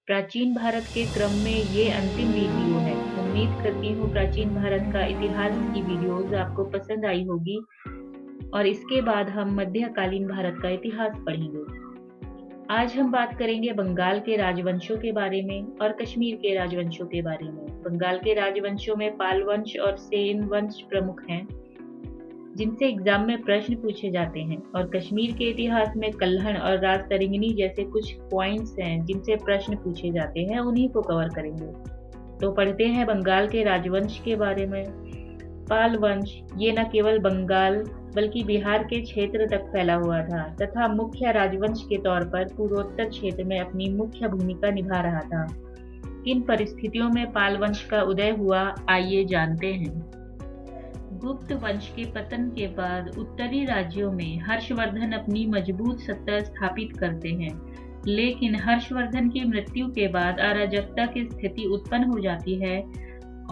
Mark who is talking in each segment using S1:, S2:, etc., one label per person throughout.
S1: प्राचीन भारत के क्रम में ये अंतिम वीडियो है। उम्मीद करती हूँ प्राचीन भारत का इतिहास की वीडियोज़ आपको पसंद आई होगी और इसके बाद हम मध्यकालीन भारत का इतिहास पढ़ेंगे। आज हम बात करेंगे बंगाल के राजवंशों के बारे में और कश्मीर के राजवंशों के बारे में। बंगाल के राजवंशों में पाल वंश और सेन वंश प्रमुख हैं, जिनसे एग्जाम में प्रश्न पूछे जाते हैं, और कश्मीर के इतिहास में कल्हण और राजतरंगिणी जैसे कुछ पॉइंट्स हैं जिनसे प्रश्न पूछे जाते हैं, उन्हीं को कवर करेंगे। तो पढ़ते हैं बंगाल के राजवंश के बारे में। पाल वंश ये न केवल बंगाल बल्कि बिहार के क्षेत्र तक फैला हुआ था तथा मुख्य राजवंश के तौर पर पूर्वोत्तर क्षेत्र में अपनी मुख्य भूमिका निभा रहा था। किन परिस्थितियों में पाल वंश का उदय हुआ, आइए जानते हैं। गुप्त वंश के पतन के बाद उत्तरी राज्यों में हर्षवर्धन अपनी मजबूत सत्ता स्थापित करते हैं, लेकिन हर्षवर्धन की मृत्यु के बाद अराजकता की स्थिति उत्पन्न हो जाती है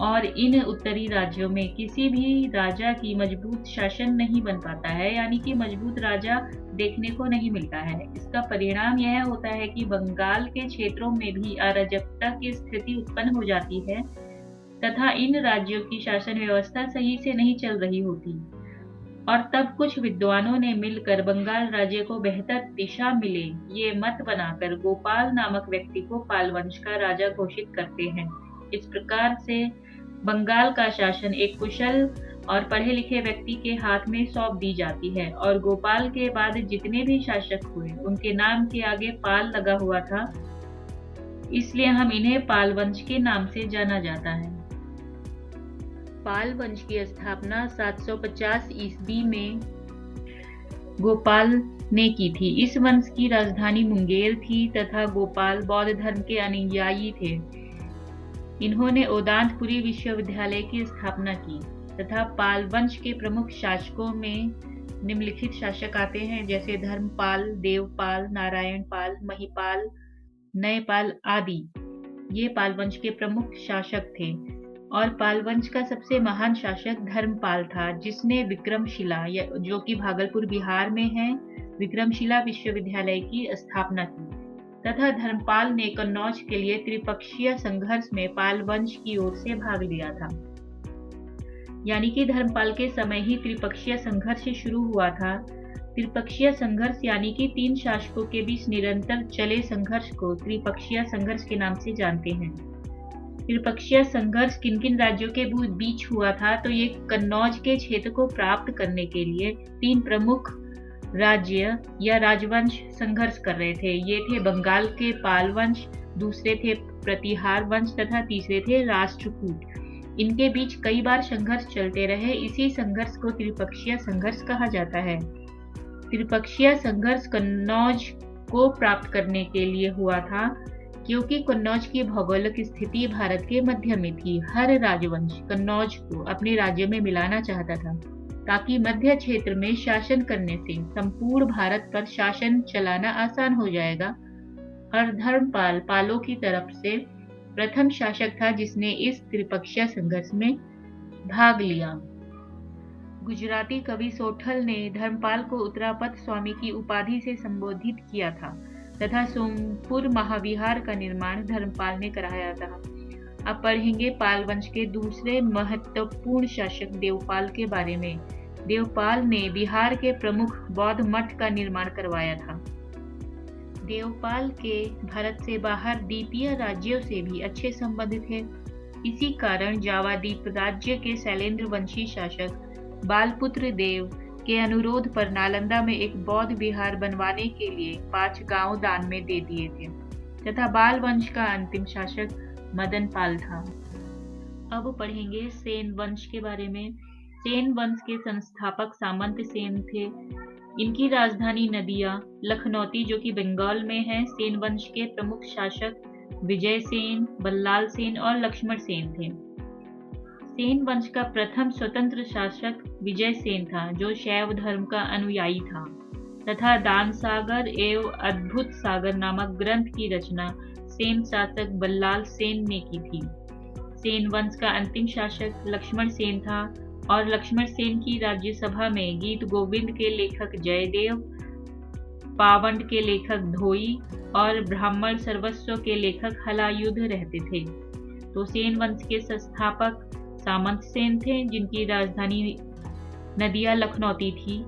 S1: और इन उत्तरी राज्यों में किसी भी राजा की मजबूत शासन नहीं बन पाता है, यानी कि मजबूत राजा देखने को नहीं मिलता है। इसका परिणाम यह होता है कि बंगाल के क्षेत्रों में भी अराजकता की स्थिति उत्पन्न हो जाती है तथा इन राज्यों की शासन व्यवस्था सही से नहीं चल रही होती। और तब कुछ विद्वानों ने मिलकर बंगाल राज्य को बेहतर दिशा मिले ये मत बनाकर गोपाल नामक व्यक्ति को पाल वंश का राजा घोषित करते हैं। इस प्रकार से बंगाल का शासन एक कुशल और पढ़े लिखे व्यक्ति के हाथ में सौंप दी जाती है, और गोपाल के बाद जितने भी शासक हुए उनके नाम के आगे पाल लगा हुआ था, इसलिए हम इन्हें पाल वंश के नाम से जाना जाता है। पाल वंश की स्थापना 750 ईस्वी में गोपाल ने की थी। इस वंश की राजधानी मुंगेर थी तथा गोपाल बौद्ध धर्म के अनुयायी थे। इन्होंने ओदांतपुरी विश्वविद्यालय की स्थापना की तथा पाल वंश के प्रमुख शासकों में निम्नलिखित शासक आते हैं, जैसे धर्मपाल, देवपाल, नारायण पाल, महिपाल, नयपाल आदि। ये पाल वंश के प्रमुख शासक थे और पाल वंश का सबसे महान शासक धर्मपाल था, जिसने विक्रमशिला, जो कि भागलपुर बिहार में है, विक्रमशिला विश्वविद्यालय की स्थापना की तथा धर्मपाल ने कन्नौज के लिए त्रिपक्षीय संघर्ष में पाल वंश की ओर से भाग लिया था। यानी कि धर्मपाल के समय ही त्रिपक्षीय संघर्ष शुरू हुआ था। त्रिपक्षीय संघर्ष यानी कि तीन शासकों के बीच निरंतर चले संघर्ष को त्रिपक्षीय संघर्ष के नाम से जानते हैं। त्रिपक्षीय संघर्ष किन किन राज्यों के बीच हुआ था, तो ये कन्नौज के क्षेत्र को प्राप्त करने के लिए तीन प्रमुख राज्य या राजवंश संघर्ष कर रहे थे। ये थे बंगाल के पाल वंश, दूसरे थे प्रतिहार वंश तथा तीसरे थे राष्ट्रकूट। इनके बीच कई बार संघर्ष चलते रहे। इसी संघर्ष को त्रिपक्षीय संघर्ष कहा जाता है। त्रिपक्षीय संघर्ष कन्नौज को प्राप्त करने के लिए हुआ था, क्योंकि कन्नौज की भौगोलिक स्थिति भारत के मध्य में थी। हर राजवंश कन्नौज को अपने राज्य में मिलाना चाहता था, ताकि मध्य क्षेत्र में शासन करने से संपूर्ण भारत पर शासन चलाना आसान हो जाएगा। और धर्मपाल पालों की तरफ से प्रथम शासक था जिसने इस त्रिपक्षीय संघर्ष में भाग लिया। गुजराती कवि सोठल ने धर्मपाल को उत्तरापद स्वामी की उपाधि से संबोधित किया था तथा सोमपुर महाविहार का निर्माण धर्मपाल ने कराया था। अब पढ़ेंगे पाल वंश के दूसरे महत्वपूर्ण शासक देवपाल के बारे में। देवपाल ने बिहार के प्रमुख बौद्ध मठ का निर्माण करवाया था। देवपाल के भारत से बाहर द्वीपीय राज्यों से भी अच्छे संबंध थे। इसी कारण जावा द्वीप राज्य के शैलेंद्र वंशी शासक बालपुत्र देव के अनुरोध पर नालंदा में एक बौद्ध विहार बनवाने के लिए 5 गांव दान में दे दिए थे तथा बाल वंश का अंतिम शासक मदनपाल था। अब पढ़ेंगे सेन वंश के बारे में। सेन वंश के संस्थापक सामंत सेन थे। इनकी राजधानी नदिया लखनौती, जो कि बंगाल में है। सेन वंश के प्रमुख शासक विजय सेन, बल्लाल सेन और लक्ष्मण सेन थे। सेन वंश का प्रथम स्वतंत्र शासक विजय सेन था, जो शैव धर्म का अनुयायी था तथा दान सागर एवं अद्भुत सागर नामक ग्रंथ की रचना सेन शासक बल्लाल सेन ने की थी। सेन वंश का अंतिम शासक लक्ष्मण सेन था और लक्ष्मण सेन की राज्यसभा में गीत गोविंद के लेखक जयदेव पावंड के लेखक धोई और ब्राह्मण सर्वस्व के लेखक हलायुध रहते थे। तो सेन वंश के संस्थापक सामंत सेन थे, जिनकी राजधानी नदिया लखनौती थी,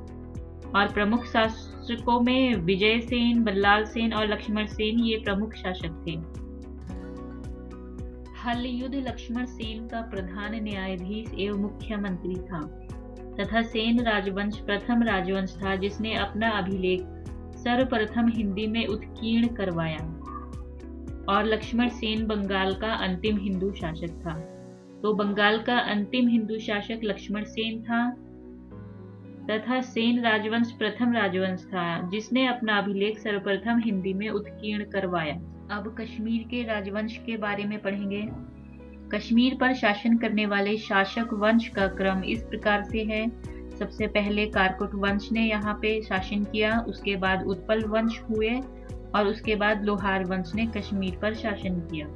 S1: और प्रमुख शासकों में विजय सेन, बल्लाल सेन और लक्ष्मण सेन ये प्रमुख शासक थे। हलयुद्ध लक्ष्मण सेन का प्रधान न्यायाधीश एवं मुख्यमंत्री था तथा सेन राजवंश प्रथम राजवंश था जिसने अपना अभिलेख सर्वप्रथम हिंदी में उत्कीर्ण करवाया, और लक्ष्मण सेन बंगाल का अंतिम हिंदू शासक था। तो बंगाल का अंतिम हिंदू शासक लक्ष्मण सेन था तथा सेन राजवंश प्रथम राजवंश था जिसने अपना अभिलेख सर्वप्रथम हिंदी में उत्कीर्ण करवाया। अब कश्मीर के राजवंश के बारे में पढ़ेंगे। कश्मीर पर शासन करने वाले शासक वंश का क्रम इस प्रकार से है। सबसे पहले कारकोट वंश ने यहाँ पे शासन किया, उसके बाद उत्पल वंश हुए और उसके बाद लोहार वंश ने कश्मीर पर शासन किया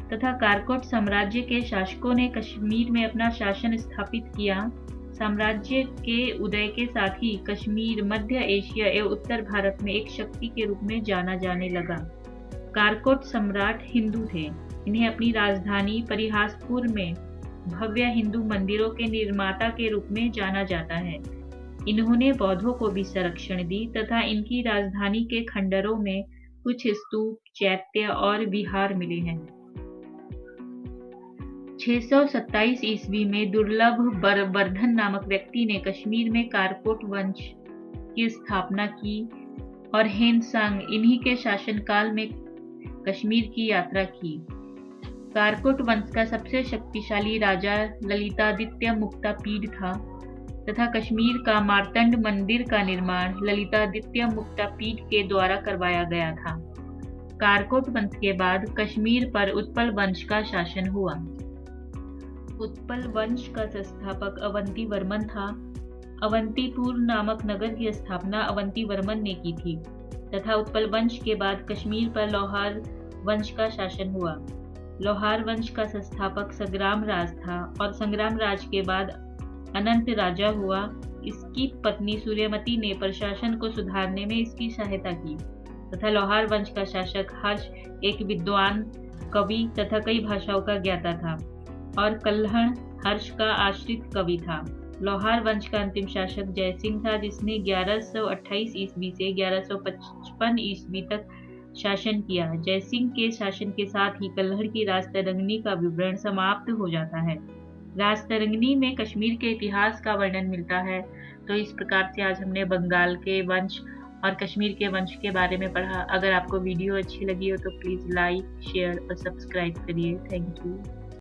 S1: तथा कारकोट साम्राज्य के शासकों ने कश्मीर में अपना शासन स्थापित किया। साम्राज्य के उदय के साथ ही कश्मीर मध्य एशिया एवं उत्तर भारत में एक शक्ति के रूप में जाना जाने लगा। कारकोट सम्राट हिंदू थे। इन्हें अपनी राजधानी परिहासपुर में भव्य हिंदू मंदिरों के निर्माता के रूप में जाना जाता है। इन्होंने बौद्धों को भी संरक्षण दी तथा इनकी राजधानी के खंडरों में कुछ स्तूप, चैत्य और विहार मिले हैं। 627 ईस्वी में दुर्लभ वर्धन नामक व्यक्ति ने कश्मीर में कारकोट वंश की स्थापना की और हेनसांग इन्हीं के शासनकाल में कश्मीर की यात्रा की। कारकोट वंश का सबसे शक्तिशाली राजा ललितादित्य मुक्तापीड था तथा कश्मीर का मार्तंड मंदिर का निर्माण ललितादित्य मुक्तापीड के द्वारा करवाया गया था। कारकोट वंश के बाद कश्मीर पर उत्पल वंश का शासन हुआ। उत्पल वंश का संस्थापक अवंती वर्मन था। अवंतीपुर नामक नगर की स्थापना अवंती वर्मन ने की थी तथा उत्पल वंश के बाद कश्मीर पर लोहार वंश का शासन हुआ। लोहार वंश का संस्थापक संग्राम राज था और संग्राम राज के बाद अनंत राजा हुआ। इसकी पत्नी सूर्यमती ने प्रशासन को सुधारने में इसकी सहायता की तथा लोहार वंश का शासक हर्ष एक विद्वान कवि तथा कई भाषाओं का ज्ञाता था और कल्हण हर्ष का आश्रित कवि था। लोहार वंश का अंतिम शासक जयसिंह था जिसने 1128 ईस्वी से 1155 ईस्वी तक शासन किया। जयसिंह के शासन के साथ ही कल्हड़ की राजतरंगिणी का विवरण समाप्त हो जाता है। राजतरंगिणी में कश्मीर के इतिहास का वर्णन मिलता है। तो इस प्रकार से आज हमने बंगाल के वंश और कश्मीर के वंश के बारे में पढ़ा। अगर आपको वीडियो अच्छी लगी हो तो प्लीज़ लाइक, शेयर और सब्सक्राइब करिए। Thank you.